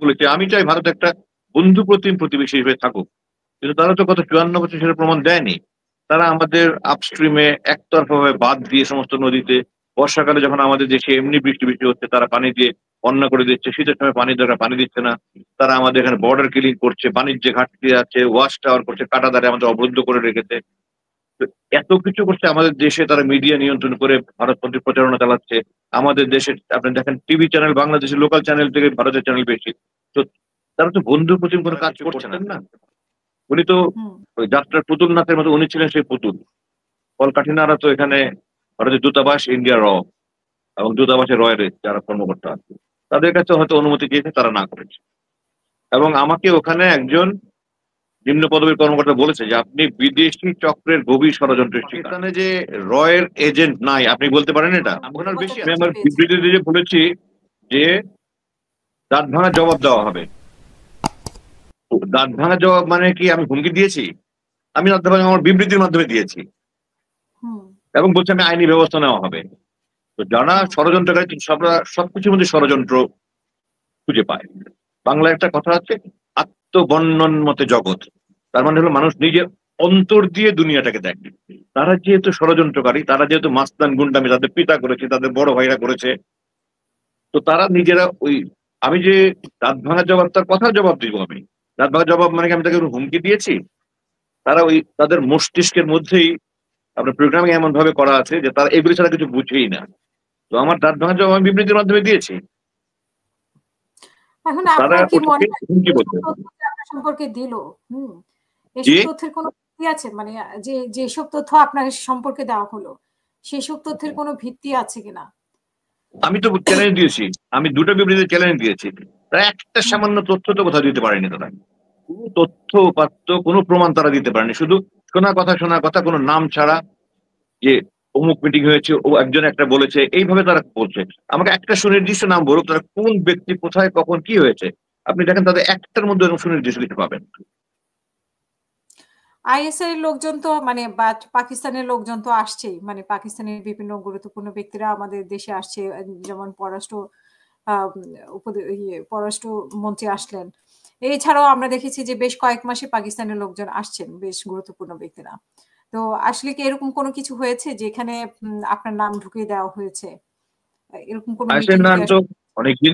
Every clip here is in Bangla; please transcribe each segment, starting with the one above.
বলেছি আমি চাই ভারত একটা বন্ধু প্রতিম প্রতিবেশী হিসেবে থাকুক, কিন্তু তারা তো গত 54 বছর সেটা প্রমাণ দেয়নি। তারা আমাদের আপস্ট্রিমে একতরফাভাবে বাঁধ দিয়ে সমস্ত নদীতে, বর্ষাকালে যখন আমাদের দেশে এমনি বৃষ্টি বৃষ্টি হচ্ছে তারা পানি দিয়ে বন্যা করে দিচ্ছে, শীতের সময় পানি দরকার পানি দিচ্ছে না। তারা আমাদের এখানে বর্ডার কিলিং করছে, বাণিজ্যে ঘাটতি আছে, ওয়াচ টাওয়ার করছে, কাঁটাতারে আমাদের অবরুদ্ধ করে রেখেছে। তো এত কিছু করছে আমাদের দেশে, তারা মিডিয়া নিয়ন্ত্রণ করে ভারতপন্থী প্রচারণা চালাচ্ছে। আমাদের দেশে আপনি দেখেন টিভি চ্যানেল, বাংলাদেশের লোকাল চ্যানেল থেকে ভারতের চ্যানেল বেশি। তো তারা তো বন্ধু প্রতিম কোনো কাজ করছে না। উনি তো ওই যাত্রার পুতুল নাচের মতো উনি ছিলেন সেই পুতুল। কলকাঠিনারা তো এখানে ভারতের দূতাবাস ইন্ডিয়া র এবং দূতাবাসের রয়ের যারা কর্মকর্তা আছে তাদের কাছে হয়তো অনুমতি দিয়েছে, তারা না করেছে। এবং আমাকে ওখানে একজন নিম্ন পদবীর কর্মকর্তা বলেছে যে আপনি বিদেশি চক্রের গভীর ষড়যন্ত্রের শিকার। পাকিস্তানে যে রয়ের এজেন্ট নাই আপনি বলতে পারেন এটা? ওনার বেশি আমি আমার বিবৃতিতে যে বলেছি যে দাঁত ভাঙা জবাব দেওয়া হবে। দাঁত ভাঙা জবাব মানে কি আমি হুমকি দিয়েছি? আমি দাঁত ভাঙা আমার বিবৃতির মাধ্যমে দিয়েছি এবং বলছি আমি আইনি ব্যবস্থা নেওয়া হবে। তো যারা ষড়যন্ত্রকারী সবকিছুর মধ্যে ষড়যন্ত্র খুঁজে পায়। বাংলায় একটা কথা আছে, আত্মবর্ণন মতে জগৎ। তার মানে হলো মানুষ নিজের অন্তর দিয়ে দুনিয়াটাকে দেখে। তারা যেহেতু ষড়যন্ত্রকারী, তারা যেহেতু মাস্তান গুন্ডামি তাদের পিতা করেছে, তাদের বড় ভাইরা করেছে, তো তারা নিজেরা ওই আমি যে দাঁত ভাঙা জবাব, তার কথা জবাব দিব আমি। দাঁত ভাঙা জবাব মানে কি আমি তাকে হুমকি দিয়েছি? তারা ওই তাদের মস্তিষ্কের মধ্যেই আপনার প্রোগ্রামিং এমন ভাবে করা আছে যে তারা এগুলি ছাড়া কিছু বুঝেই না। তো আমার দাঁত ভাঙা জবাব আমি বিবৃতির মাধ্যমে দিয়েছি। এখন আপনার কি মনে হয় আপনার সম্পর্কে দিল এসব তথ্যের কোনো ভিত্তি আছে? মানে যেসব তথ্য আপনার সম্পর্কে দেওয়া হলো সেসব তথ্যের কোনো ভিত্তি আছে কিনা? আমি তো চ্যালেঞ্জ দিয়েছি, আমি দুটো বিবৃতিতে চ্যালেঞ্জ দিয়েছি। তারা একটা সামান্য তথ্য তো কোথাও দিতে পারেনি। তারা কোনো তথ্য উপাত্ত কোনো প্রমাণ তারা দিতে পারেনি। শুধু শোনা কথা কোনো নাম ছাড়া যে অমুক মিটিং হয়েছে, ও একজন একটা বলেছে, এইভাবে তারা বলছে। আমাকে একটা সুনির্দিষ্ট নাম বলুক, তারা কোন ব্যক্তি কোথায় কখন কি হয়েছে। আপনি দেখেন তাদের একটার মধ্যে এরকম সুনির্দিষ্ট কিছু পাবেন। আইএসআই এর লোকজন তো মানে পাকিস্তানের লোকজন তো আসছেই, মানে পাকিস্তানের বিভিন্ন গুরুত্বপূর্ণ ব্যক্তিরা আমাদের দেশে আসছে, যেমন পররাষ্ট্রমন্ত্রী আসলেন। এছাড়াও আমরা দেখেছি যে বেশ কয়েক মাসে পাকিস্তানের লোকজন আসছেন, বেশ গুরুত্বপূর্ণ ব্যক্তিরা। তো আসলে কি এরকম কোনো কিছু হয়েছে যেখানে আপনার নাম ঢুকিয়ে দেওয়া হয়েছে? এরকম কোনো আইএসআইয়ের নাম তো অনেকদিন,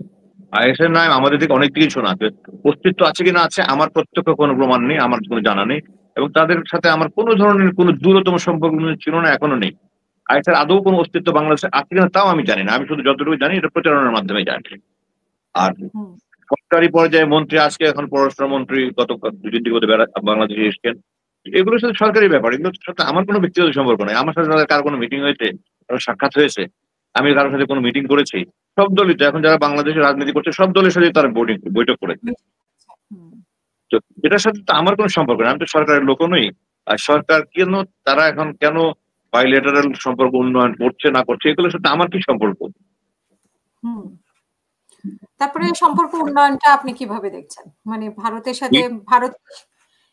আইএসআইয়ের নাম আমাদের থেকে অনেক দিন শোনা আছে। অস্তিত্ব আছে কিনা আছে, আমার প্রত্যক্ষ কোনো প্রমাণ নেই, আমার কোনো জানা নেই। এবং তাদের সাথে আমার কোনো ধরনের কোনো দূরতম সম্পর্ক ছিল না, এখনো নেই। আইএসআইয়ের আদৌ কোনো অস্তিত্ব বাংলাদেশে আছে কিনা তাও আমি জানি না। আমি শুধু যতটুকু জানি এটা প্রচারণার মাধ্যমে জানি। আর সরকারি পর্যায়ে মন্ত্রী আজকে এখন পররাষ্ট্রমন্ত্রী গত দুদিন থেকে বাংলাদেশে এসছেন, এগুলোর সাথে সরকারি ব্যাপার, এগুলোর সাথে আমার কোনো ব্যক্তিগত সম্পর্ক নেই। আমার সাথে তাদের কার কোনো মিটিং হয়েছে, কারো সাক্ষাৎ হয়েছে, আমি কারোর সাথে কোনো মিটিং করেছি? সব দলই তো এখন যারা বাংলাদেশে রাজনীতি করছে সব দলের সাথে তারা বৈঠক করেছে। তো এটার সাথে তো আমার কোনো সম্পর্ক নেই, আমি তো সরকারের লোকও নই। আর সরকার তারা এখন কেন বাইলেটারাল সম্পর্ক উন্নয়ন করছে না করছে, এগুলোর সাথে আমার কি সম্পর্ক? তারপরে সম্পর্ক উন্নয়নটা আপনি কিভাবে দেখছেন? মানে ভারতের সাথে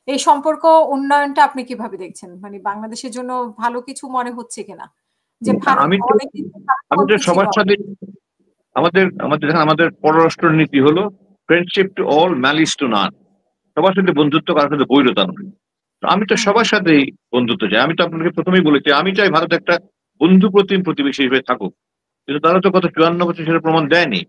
এই সম্পর্ক উন্নয়নটা আপনি কিভাবে দেখছেন? মানে বাংলাদেশের জন্য ভালো কিছু মনে হচ্ছে কিনা? যে আমি তো সবার সাথে আমাদের পররাষ্ট্র নীতি হলো friendship to all, malice two নান। সবার সাথে বন্ধুত্ব, কারোর সাথে বৈরতা নয়। আমি তো সবার সাথেই বন্ধুত্ব চাই। আমি তো আপনাকে প্রথমেই বলেছি আমি চাই ভারত একটা বন্ধু প্রতিম প্রতিবেশী হিসেবে থাকুক, কিন্তু তারা তো গত 54 বছর সেটা প্রমাণ দেয়নি।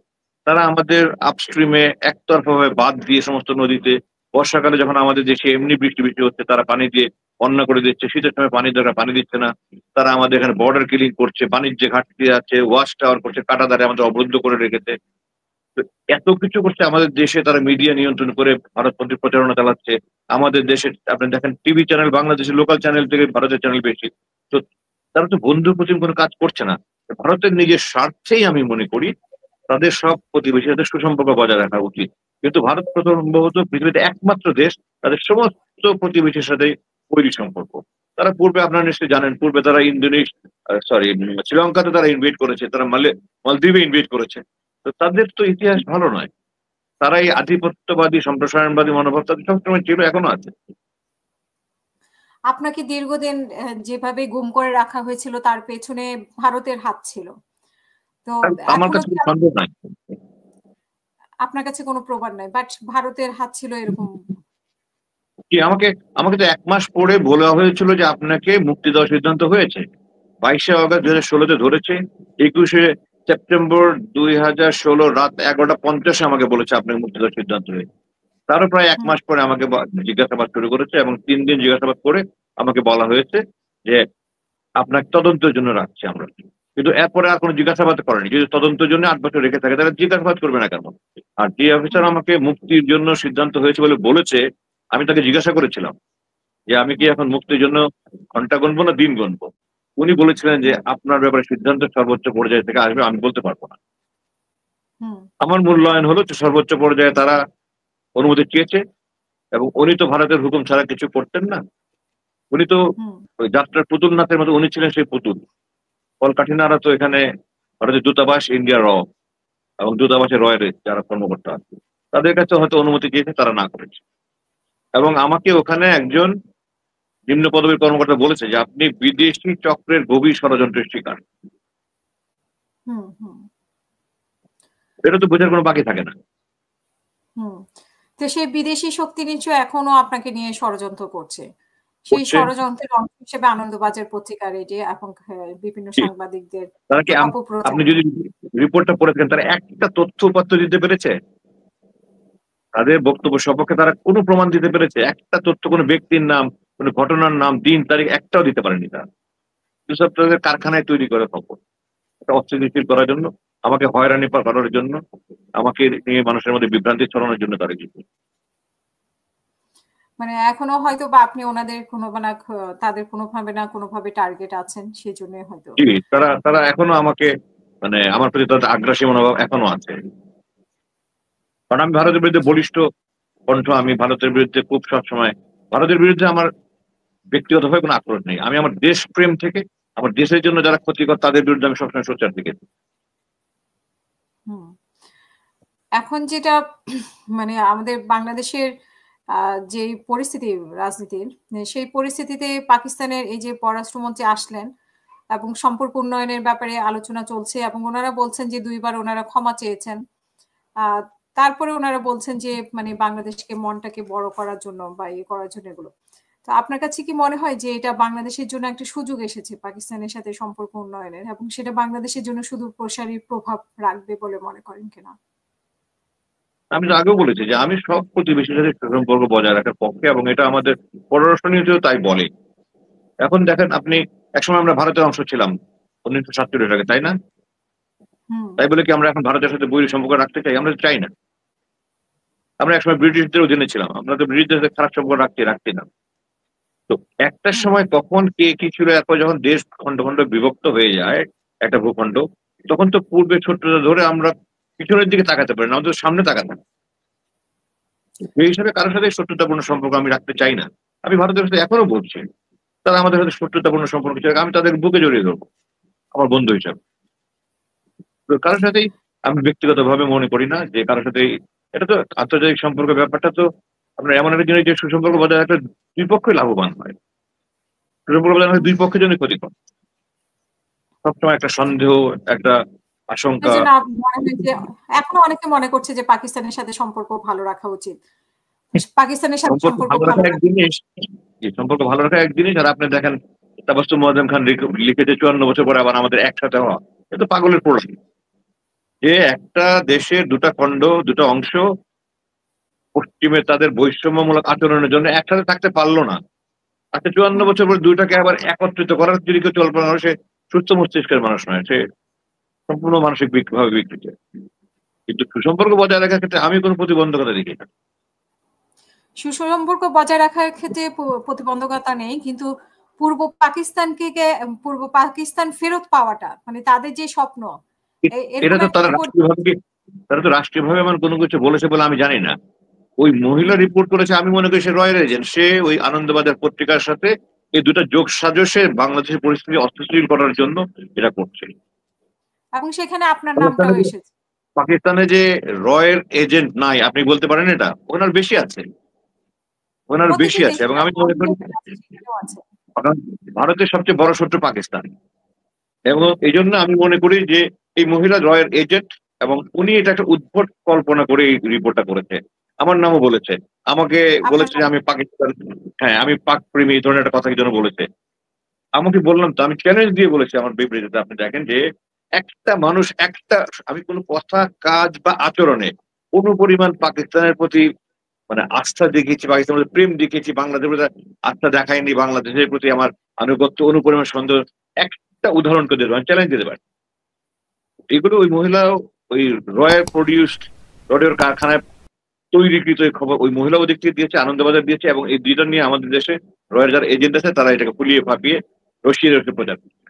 তারা আমাদের আপস্ট্রিমে একতরফাভাবে বাঁধ দিয়ে সমস্ত নদীতে, বর্ষাকালে যখন আমাদের দেশে এমনি বৃষ্টি বৃষ্টি হচ্ছে তারা পানি দিয়ে বন্যা করে দিচ্ছে, শীতের সময় পানি দরকার পানি দিচ্ছে না। তারা আমাদের এখানে বর্ডার কিলিং করছে, বাণিজ্যে ঘাটতি আছে, ওয়াচ টাওয়ার করছে, কাঁটাতারে আমাদের অবরুদ্ধ করে রেখেছে। তো এত কিছু করছে আমাদের দেশে, তারা মিডিয়া নিয়ন্ত্রণ করে ভারতপন্থী প্রচারণা চালাচ্ছে। আমাদের দেশে আপনি দেখেন টিভি চ্যানেল, বাংলাদেশের লোকাল চ্যানেল থেকে ভারতের চ্যানেল বেশি। তো তারা তো বন্ধু প্রতিম কোনো কাজ করছে না। ভারতের নিজের স্বার্থেই আমি মনে করি তাদের সব প্রতিবেশীর সাথে সুসম্পর্ক বজায় রাখা উচিত। কিন্তু ভারত সম্ভবত পৃথিবীতে একমাত্র দেশ তাদের সমস্ত প্রতিবেশীর সাথে বৈরী সম্পর্ক। তারা পূর্বে আপনারা নিশ্চয়ই জানেন, পূর্বে তারা শ্রীলঙ্কাতে তারা ইনভাইট করেছে, তারা মালদ্বীপে ইনভাইট করেছে। তো তাদের তো ইতিহাস ভালো নয়। তারা এই আধিপত্যবাদী সম্প্রসারণবাদী মনোভাব তাদের সবসময় ছিল, এখনো আছে। আপনাকে দীর্ঘদিন যেভাবে গুম করে রাখা হয়েছিল তার পেছনে ভারতের হাত ছিল। তো আমার কাছে সন্দেহ নাই। আপনার কাছে কোনো প্রমাণ নাই, বাট ভারতের হাত ছিল এরকম। কি আমাকে আমাকে তো 1 মাস পরে বলা হয়েছিল যে আপনাকে মুক্তি দেওয়ার সিদ্ধান্ত হয়েছে। 22শে অগাস্ট 2016 ধরেছে, 21শে সেপ্টেম্বর 2016 রাত 11:50 আমাকে বলেছে আপনাকে মুক্তি দেওয়ার সিদ্ধান্ত হয়েছে। তারও প্রায় 1 হুম মাস পরে আমাকে জিজ্ঞাসাবাদ শুরু করেছে এবং 3 দিন জিজ্ঞাসাবাদ করে আমাকে বলা হয়েছে যে আপনাকে তদন্তের জন্য রাখছি আমরা। কিন্তু এরপরে আর কোনো জিজ্ঞাসাবাদ করেনি। যদি তদন্তের জন্য 8 বছর রেখে থাকে তাহলে জিজ্ঞাসাবাদ করবে না কেন? আর যে অফিসার হুম আমাকে মুক্তির জন্য সিদ্ধান্ত হয়েছে বলে বলেছে, আমি তাকে জিজ্ঞাসা করেছিলাম যে আমি কি হুম এখন মুক্তির জন্য ঘন্টা গুনবো না দিন গুনবো? উনি বলেছিলেন যে হুম আপনার ব্যাপারে সিদ্ধান্ত সর্বোচ্চ পর্যায় থেকে আসবে, আমি বলতে পারবো না। হুম আমার মূল্যায়ন হলো যে সর্বোচ্চ পর্যায়ে তারা অনুমতি চেয়েছে এবং উনি তো ভারতের হুকুম ছাড়া কিছু করতেন না। উনি তো হুম ওই যাত্রার পুতুল নাচের মতো উনি ছিলেন সেই পুতুল। কলকাঠিনারা তো এখানে ভারতের দূতাবাস ইন্ডিয়া এবং দূতাবাসের রয়ের যারা কর্মকর্তা আছে তাদের কাছে হয়তো অনুমতি চেয়েছে, তারা না করেছে। এবং আমাকে ওখানে একজন নিম্ন পদবীর কর্মকর্তা বলেছে যে আপনি বিদেশি চক্রের গভীর ষড়যন্ত্রের শিকার। হুম হুম এটা তো বোঝার কোনো বাকি থাকে না। হুম তো সেই বিদেশি শক্তি নিশ্চয় এখনো আপনাকে নিয়ে ষড়যন্ত্র করছে। সেই করছে ষড়যন্ত্রের অংশ হিসেবে আনন্দবাজার পত্রিকা রেডি এবং বিভিন্ন কি? সাংবাদিকদের তারা কি অপপ্রচার। আপনি যদি রিপোর্টটা পড়েছেন তারা একটা তথ্য উপাত্ত দিতে পেরেছে? তাদের বক্তব্য সপক্ষে তারা কোনো প্রমাণ দিতে পেরেছে? একটা তথ্য, কোনো ব্যক্তির নাম, কোনো ঘটনার নাম, দিন তারিখ একটাও দিতে পারেনি তারা। এসব তাদের কারখানায় তৈরি করে খবর, একটা অস্থিতিশীল করার জন্য, আমাকে হয়রানি করার জন্য, আমাকে নিয়ে মানুষের মধ্যে বিভ্রান্তি ছড়ানোর জন্য তারা কিছু। মানে এখনো হয়তো বা আপনি ওনাদের কোনো না তাদের কোনোভাবে না কোনোভাবে টার্গেট আছেন, সেই জন্য হয়তো। জি, তারা তারা এখনো আমাকে, মানে আমার প্রতি তাদের আগ্রাসী মনোভাব এখনো আছে। কারণ আমি হুম ভারতের বিরুদ্ধে বলিষ্ঠ কণ্ঠ, আমি ভারতের বিরুদ্ধে খুব সবসময়, ভারতের বিরুদ্ধে আমার ব্যক্তিগতভাবে কোনো আক্রোশ নেই। আমি আমার দেশপ্রেম থেকে, আমার দেশের জন্য যারা ক্ষতিকর তাদের বিরুদ্ধে আমি সবসময় সোচ্চার থেকে। হুম এখন যেটা মানে আমাদের বাংলাদেশের যে পরিস্থিতি রাজনীতির, সেই পরিস্থিতিতে পাকিস্তানের এই যে পররাষ্ট্রমন্ত্রী আসলেন এবং সম্পর্ক উন্নয়নের ব্যাপারে আলোচনা চলছে এবং ওনারা বলছেন যে 2বার ওনারা ক্ষমা চেয়েছেন। আহ তারপরে ওনারা বলছেন যে মানে বাংলাদেশকে মনটাকে বড় করার জন্য বা ইয়ে করার জন্য এগুলো। তো আপনার কাছে কি মনে হয় যে এটা বাংলাদেশের জন্য একটা সুযোগ এসেছে পাকিস্তানের সাথে সম্পর্ক উন্নয়নের, এবং সেটা বাংলাদেশের জন্য শুধু প্রসারী প্রভাব রাখবে বলে মনে করেন কিনা? আমি তো আগেও বলেছি যে আমি সব প্রতিবেশীর সাথে সুসম্পর্ক বজায় রাখার পক্ষে এবং এটা আমাদের পররাষ্ট্র নীতিও তাই বলে। এখন দেখেন আপনি, একসময় আমরা ভারতের অংশ ছিলাম 1947 আগে, তাই না? হুম তাই বলে কি আমরা এখন ভারতের সাথে বৈরী সম্পর্ক রাখতে চাই? আমরা তো চাই না। আমরা একসময় ব্রিটিশদের অধীনে ছিলাম, আমরা তো ব্রিটিশদের সাথে খারাপ সম্পর্ক রাখতে না। তো একটা হুম সময় কখন কে কি ছিল, এরপর যখন দেশ খন্ড খন্ড বিভক্ত হয়ে যায় একটা ভূখণ্ড, তখন তো পূর্বে ছোট্টটা ধরে আমরা পিছনের দিকে তাকাতে পারি না, আমাদের সামনে তাকাতে হবে। সেই হিসাবে কারোর সাথে শত্রুতাপূর্ণ সম্পর্ক আমি রাখতে চাই না। আমি ভারতের সাথে এখনো বলছি, তারা আমাদের সাথে শত্রুতাপূর্ণ সম্পর্ক ছিল, আমি তাদের বুকে জড়িয়ে ধরবো আমার বন্ধু হিসাবে। তো কারোর সাথেই আমি ব্যক্তিগতভাবে মনে করি না যে কারোর সাথেই, এটা তো আন্তর্জাতিক সম্পর্কের ব্যাপারটা তো আপনার এমন একটা জিনিস যে সুসম্পর্ক বজায় রাখলে দুই পক্ষই লাভবান হয়। সুসম্পর্ক বজায় রাখলে দুই পক্ষের জন্য ক্ষতিকর। সবসময় একটা সন্দেহ, একটা এই আশঙ্কা। জন্য মনে হয় যে এখনো অনেকে মনে করছে যে পাকিস্তানের সাথে সম্পর্ক ভালো রাখা উচিত, পাকিস্তানের সাথে সম্পর্ক সম্পর্ক ভালো ভালো রাখা এক রাখা। জিনিস, এই সম্পর্ক ভালো রাখা এক জিনিস, আর আপনি দেখেন তাবাস্সুম মোয়াজ্জেম খান লিখেছে 54 বছর পরে আবার আমাদের একসাথে হওয়া, এটা পাগলের প্রশ্ন। যে একটা দেশের দুটা খণ্ড, দুটা অংশ পশ্চিমে তাদের বৈষম্যমূলক আচরণের জন্য একসাথে থাকতে পারলো না। আচ্ছা, 54 বছর পরে দুইটাকে আবার একত্রিত করার যদি কেউ কল্পনা করে, সে সুস্থ মস্তিষ্কের মানুষ নয়, সে সম্পূর্ণ মানসিক ভাবে বিকৃত। কিন্তু সুসম্পর্ক বজায় রাখার ক্ষেত্রে আমি কোনো প্রতিবন্ধকতা দেখি না। সুসম্পর্ক বজায় রাখার ক্ষেত্রে প্রতিবন্ধকতা নেই, কিন্তু পূর্ব পূর্ব পাকিস্তান ফেরত পাওয়াটা মানে তাদের যে স্বপ্ন, এটা এরকম তো একটা তারা রাষ্ট্রীয়ভাবে তারা তো রাষ্ট্রীয়ভাবে এমন কোনো কিছু বলেছে বলে আমি জানি না। ওই মহিলা হুম রিপোর্ট করেছে, আমি মনে করি সে রয়ের এজেন্ট, সে ওই আনন্দবাজার পত্রিকার সাথে এই দুটা যোগ সাজসে বাংলাদেশের পরিস্থিতি অস্থিতিশীল করার জন্য এটা করছে। এবং সেখানে আপনার পাকিস্তানে নামটাও যে এসেছে। পাকিস্তানে যে রয়ের এজেন্ট নাই আপনি বলতে পারেন, এটা ওনার বেশি আছে, ওনার প্রতিটি বেশি আছে। দেশে এবং আমি আছে, মনে আমাদের করি কাছে সেখানেও আছে। কারণ ভারতের সবচেয়ে বড় শত্রু পাকিস্তান, এবং এই জন্য আমি মনে করি যে এই মহিলা রয়ের এজেন্ট এবং উনি এটা একটা উদ্ভট কল্পনা করে এই রিপোর্টটা করেছে। আমার নামও বলেছে। আমাকে আপনার বলেছে যে নাম আমি পাকিস্তান, হ্যাঁ, আমি পাক প্রেমী, এই ধরনের একটা কথা কি যেন বলেছে। আমাকে বললাম তো, আমি চ্যালেঞ্জ দিয়ে বলেছি আমার বিবৃতিতে, আপনি দেখেন যে একটা মানুষ একটা, আমি কোনো কথা, কাজ বা আচরণে কোনো পরিমাণ পাকিস্তানের প্রতি মানে আস্থা দেখিয়েছি, পাকিস্তানের প্রতি প্রেম দেখিয়েছি, বাংলাদেশের প্রতি আস্থা দেখায়নি, বাংলাদেশের প্রতি আমার আনুগত্য অনুপরিমাণ সন্দেহ, একটা উদাহরণ করে দিতে পারেন, চ্যালেঞ্জ দিতে পারেন। এগুলো ওই মহিলা, ওই রয়ের প্রডিউসড, রডের কারখানায় তৈরিকৃত এই খবর ওই মহিলাও দিক থেকে দিয়েছে, আনন্দবাজার দিয়েছে, এবং এই দুইটা নিয়ে আমাদের দেশে রয়ের যারা এজেন্ট আছে তারা এটাকে ফুলিয়ে ফাঁপিয়ে রসিয়ে রসিয়ে প্রচার করছে।